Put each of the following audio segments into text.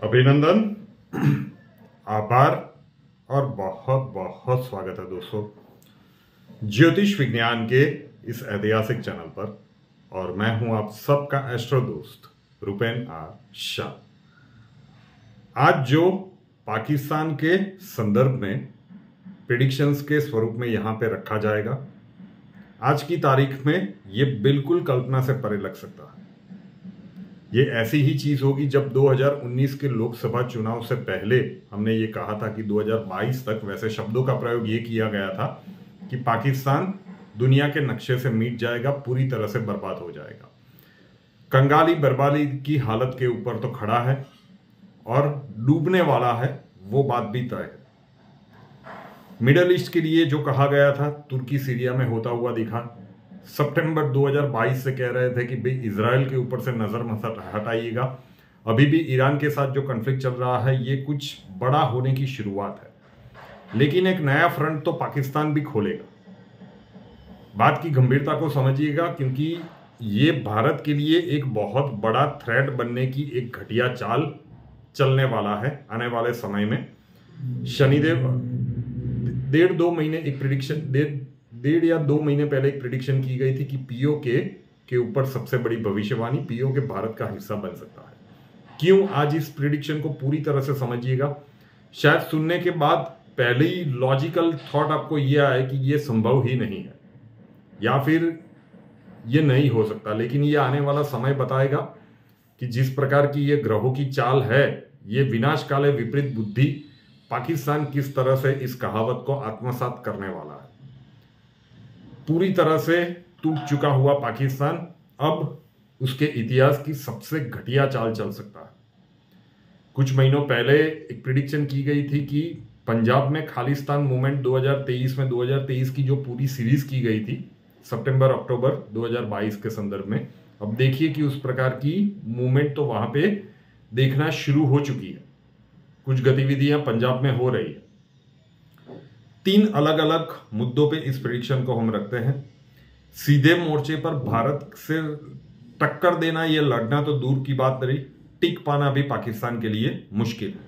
अभिनंदन, आभार और बहुत बहुत स्वागत है दोस्तों ज्योतिष विज्ञान के इस ऐतिहासिक चैनल पर। और मैं हूं आप सबका एस्ट्रो दोस्त रुपेन आर शाह। आज जो पाकिस्तान के संदर्भ में प्रेडिक्शंस के स्वरूप में यहां पे रखा जाएगा, आज की तारीख में ये बिल्कुल कल्पना से परे लग सकता है। ये ऐसी ही चीज होगी जब 2019 के लोकसभा चुनाव से पहले हमने ये कहा था कि 2022 तक, वैसे शब्दों का प्रयोग ये किया गया था कि पाकिस्तान दुनिया के नक्शे से मिट जाएगा, पूरी तरह से बर्बाद हो जाएगा, कंगाली बर्बादी की हालत के ऊपर तो खड़ा है और डूबने वाला है, वो बात भी तय है। मिडल ईस्ट के लिए जो कहा गया था, तुर्की सीरिया में होता हुआ दिखा। सितंबर 2022 से कह रहे थे कि भाई इजराइल के ऊपर से नजर मत हटाइएगा। अभी भी ईरान के साथ जो कॉन्फ्लिक्ट चल रहा है, ये कुछ बड़ा होने की शुरुआत है, लेकिन एक नया फ्रंट तो पाकिस्तान भी खोलेगा। बात की गंभीरता को समझिएगा, क्योंकि ये भारत के लिए एक बहुत बड़ा थ्रेट बनने की एक घटिया चाल चलने वाला है आने वाले समय में। शनिदेव डेढ़ या दो महीने पहले एक प्रिडिक्शन की गई थी कि पीओके के ऊपर सबसे बड़ी भविष्यवाणी, पीओके भारत का हिस्सा बन सकता है। क्यों? आज इस प्रिडिक्शन को पूरी तरह से समझिएगा। शायद सुनने के बाद पहले ही लॉजिकल थॉट आपको यह आए कि यह संभव ही नहीं है या फिर यह नहीं हो सकता, लेकिन यह आने वाला समय बताएगा कि जिस प्रकार की यह ग्रहों की चाल है, यह विनाशकाले विपरीत बुद्धि, पाकिस्तान किस तरह से इस कहावत को आत्मसात करने वाला है। पूरी तरह से टूट चुका हुआ पाकिस्तान अब उसके इतिहास की सबसे घटिया चाल चल सकता है। कुछ महीनों पहले एक प्रिडिक्शन की गई थी कि पंजाब में खालिस्तान मूवमेंट 2023 की जो पूरी सीरीज की गई थी सितंबर अक्टूबर 2022 के संदर्भ में, अब देखिए कि उस प्रकार की मूवमेंट तो वहां पे देखना शुरू हो चुकी है। कुछ गतिविधियां पंजाब में हो रही है। 3 अलग अलग मुद्दों पे इस प्रेडिक्शन को हम रखते हैं। सीधे मोर्चे पर भारत से टक्कर देना, यह लड़ना तो दूर की बात रही, टिक पाना भी पाकिस्तान के लिए मुश्किल है।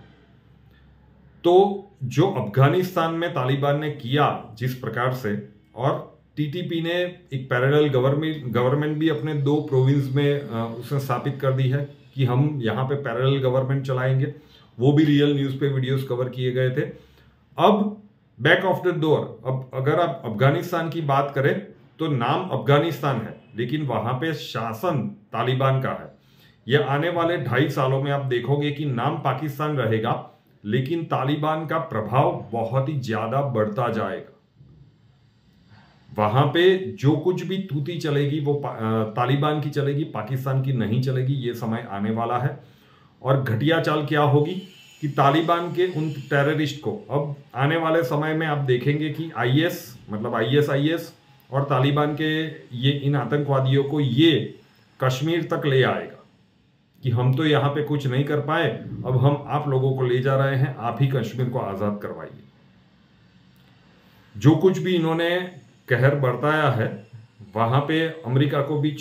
तो जो अफगानिस्तान में तालिबान ने किया जिस प्रकार से, और टीटीपी ने एक पैरेलल गवर्नमेंट भी अपने 2 प्रोविंस में उसने स्थापित कर दी है कि हम यहाँ पे पैरेलल गवर्नमेंट चलाएंगे। वो भी रियल न्यूज पे वीडियोस कवर किए गए थे। अब बैक ऑफ द डोर, अब अगर आप अफगानिस्तान की बात करें तो नाम अफगानिस्तान है, लेकिन वहां पे शासन तालिबान का है। यह आने वाले 2.5 सालों में आप देखोगे कि नाम पाकिस्तान रहेगा, लेकिन तालिबान का प्रभाव बहुत ही ज्यादा बढ़ता जाएगा। वहां पे जो कुछ भी तूती चलेगी वो तालिबान की चलेगी, पाकिस्तान की नहीं चलेगी। ये समय आने वाला है। और घटिया चाल क्या होगी कि तालिबान के उन टेररिस्ट को अब आने वाले समय में आप देखेंगे कि आईएस और तालिबान के ये इन आतंकवादियों को ये कश्मीर तक ले आएगा कि हम तो यहाँ पे कुछ नहीं कर पाए, अब हम आप लोगों को ले जा रहे हैं, आप ही कश्मीर को आजाद करवाइए। जो कुछ भी इन्होंने कहर बरताया है, वहां पे अमेरिका को भी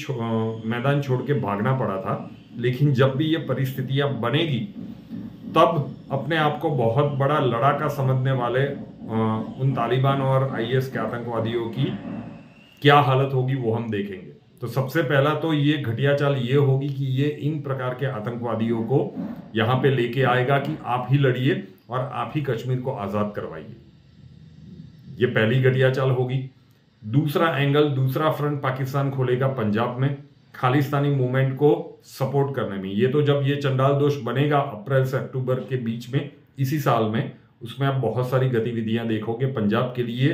मैदान छोड़ के भागना पड़ा था, लेकिन जब भी ये परिस्थितियां बनेगी तब अपने आप को बहुत बड़ा लड़ाका समझने वाले उन तालिबान और आईएस के आतंकवादियों की क्या हालत होगी वो हम देखेंगे। तो सबसे पहला तो ये घटिया चाल ये होगी कि ये इन प्रकार के आतंकवादियों को यहाँ पे लेके आएगा कि आप ही लड़िए और आप ही कश्मीर को आजाद करवाइए। ये पहली घटिया चाल होगी। दूसरा एंगल, दूसरा फ्रंट पाकिस्तान खोलेगा पंजाब में खालिस्तानी मूवमेंट को सपोर्ट करने में। ये तो जब ये चंडाल दोष बनेगा अप्रैल से अक्टूबर के बीच में इसी साल में, उसमें आप बहुत सारी गतिविधियां देखोगे पंजाब के लिए।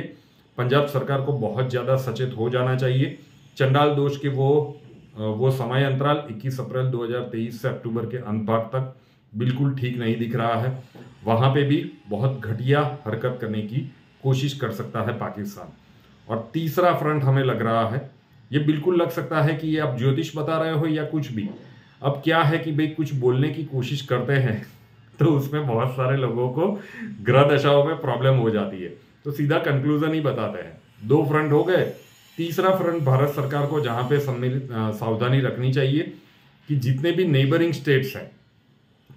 पंजाब सरकार को बहुत ज्यादा सचेत हो जाना चाहिए। चंडाल दोष के वो समय अंतराल 21 अप्रैल 2023 से अक्टूबर के अंत भाग तक बिल्कुल ठीक नहीं दिख रहा है। वहां पे भी बहुत घटिया हरकत करने की कोशिश कर सकता है पाकिस्तान। और तीसरा फ्रंट हमें लग रहा है, ये बिल्कुल लग सकता है कि ये आप ज्योतिष बता रहे हो या कुछ भी। अब क्या है कि भाई कुछ बोलने की कोशिश करते हैं तो उसमें बहुत सारे लोगों को ग्रह दशाओं में प्रॉब्लम हो जाती है, तो सीधा कंक्लूजन ही बताते हैं। 2 फ्रंट हो गए। तीसरा फ्रंट भारत सरकार को जहां पे सम्मिलित सावधानी रखनी चाहिए कि जितने भी नेबरिंग स्टेट्स हैं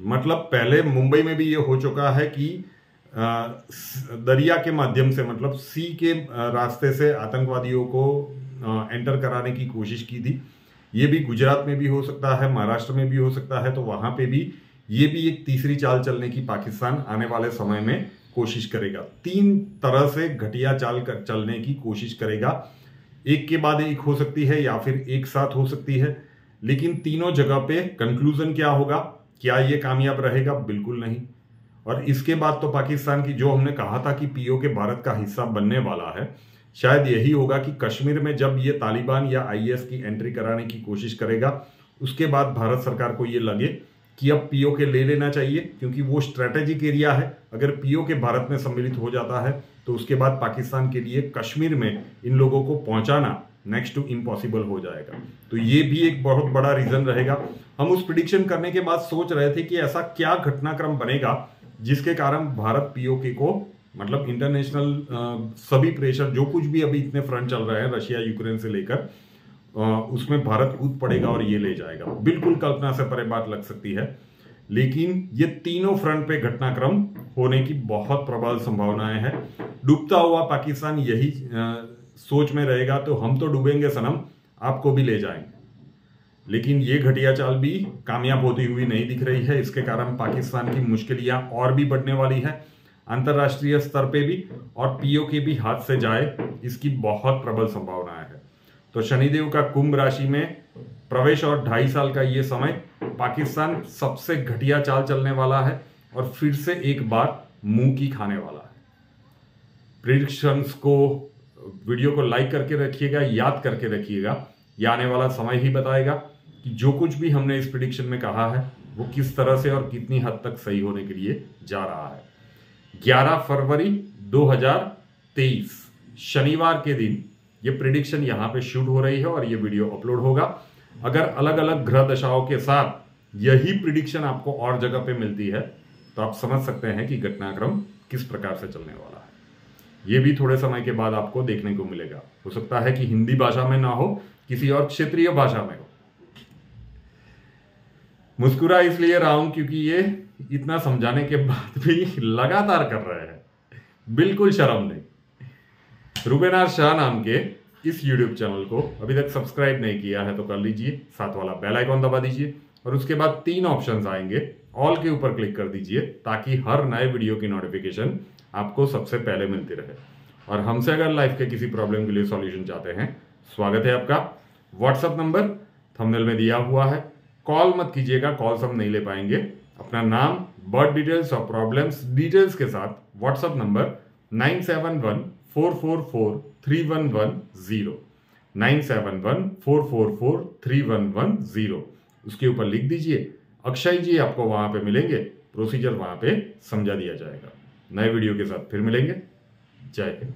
मतलब पहले मुंबई में भी ये हो चुका है कि दरिया के माध्यम से, मतलब सी के रास्ते से आतंकवादियों को एंटर कराने की कोशिश की थी। ये भी गुजरात में भी हो सकता है, महाराष्ट्र में भी हो सकता है, तो वहां पे भी ये भी एक तीसरी चाल चलने की पाकिस्तान आने वाले समय में कोशिश करेगा। 3 तरह से घटिया चाल चलने की कोशिश करेगा, एक के बाद एक हो सकती है या फिर एक साथ हो सकती है, लेकिन तीनों जगह पे कंक्लूजन क्या होगा, क्या ये कामयाब रहेगा? बिल्कुल नहीं। और इसके बाद तो पाकिस्तान की, जो हमने कहा था कि पीओके भारत का हिस्सा बनने वाला है, शायद यही होगा कि कश्मीर में जब ये तालिबान या आईएस की एंट्री कराने की कोशिश करेगा, उसके बाद भारत सरकार को ये लगे कि अब पीओके ले लेना चाहिए, क्योंकि वो स्ट्रेटेजिक एरिया है। अगर पीओके भारत में सम्मिलित हो जाता है तो उसके बाद पाकिस्तान के लिए कश्मीर में इन लोगों को पहुंचाना नेक्स्ट टू इम्पॉसिबल हो जाएगा। तो ये भी एक बहुत बड़ा रीजन रहेगा। हम उस प्रिडिक्शन करने के बाद सोच रहे थे कि ऐसा क्या घटनाक्रम बनेगा जिसके कारण भारत पीओके को, मतलब इंटरनेशनल सभी प्रेशर, जो कुछ भी अभी इतने फ्रंट चल रहे हैं रशिया यूक्रेन से लेकर, उसमें भारत कूद पड़ेगा और ये ले जाएगा। बिल्कुल कल्पना से परे बात लग सकती है, लेकिन ये तीनों फ्रंट पे घटनाक्रम होने की बहुत प्रबल संभावनाएं हैं। डूबता हुआ पाकिस्तान यही सोच में रहेगा तो हम तो डूबेंगे सनम, आपको भी ले जाएंगे। लेकिन ये घटिया चाल भी कामयाब होती हुई नहीं दिख रही है। इसके कारण पाकिस्तान की मुश्किलियां और भी बढ़ने वाली है, अंतरराष्ट्रीय स्तर पे भी, और पीओके भी हाथ से जाए, इसकी बहुत प्रबल संभावनाएं है। तो शनिदेव का कुंभ राशि में प्रवेश और 2.5 साल का ये समय पाकिस्तान सबसे घटिया चाल चलने वाला है और फिर से एक बार मुंह की खाने वाला है। प्रिडिक्शंस को, वीडियो को लाइक करके रखिएगा, याद करके रखिएगा। ये आने वाला समय ही बताएगा कि जो कुछ भी हमने इस प्रिडिक्शन में कहा है वो किस तरह से और कितनी हद तक सही होने के लिए जा रहा है। 11 फरवरी 2023 शनिवार के दिन ये प्रिडिक्शन यहाँ पे शूट हो रही है और ये वीडियो अपलोड होगा। अगर अलग अलग ग्रह दशाओं के साथ यही प्रिडिक्शन आपको और जगह पे मिलती है तो आप समझ सकते हैं कि घटनाक्रम किस प्रकार से चलने वाला है। ये भी थोड़े समय के बाद आपको देखने को मिलेगा। हो सकता है कि हिंदी भाषा में ना हो, किसी और क्षेत्रीय भाषा में हो। मुस्कुरा इसलिए रहा हूं क्योंकि ये इतना समझाने के बाद भी लगातार कर रहे हैं, बिल्कुल शर्म नहीं। रुबेनार शाह नाम के इस YouTube चैनल को अभी तक सब्सक्राइब नहीं किया है तो कर लीजिए, साथ वाला बेल आइकॉन दबा दीजिए और उसके बाद 3 ऑप्शंस आएंगे, ऑल के ऊपर क्लिक कर दीजिए ताकि हर नए वीडियो की नोटिफिकेशन आपको सबसे पहले मिलती रहे। और हमसे अगर लाइफ के किसी प्रॉब्लम के लिए सॉल्यूशन चाहते हैं, स्वागत है आपका। व्हाट्सएप नंबर थंबनेल में दिया हुआ है, कॉल मत कीजिएगा, कॉल्स हम नहीं ले पाएंगे। अपना नाम, बर्थ डिटेल्स और प्रॉब्लम्स डिटेल्स के साथ व्हाट्सएप नंबर 9714443110 9714443110 उसके ऊपर लिख दीजिए। अक्षय जी आपको वहां पे मिलेंगे, प्रोसीजर वहां पे समझा दिया जाएगा। नए वीडियो के साथ फिर मिलेंगे। जय हिंद।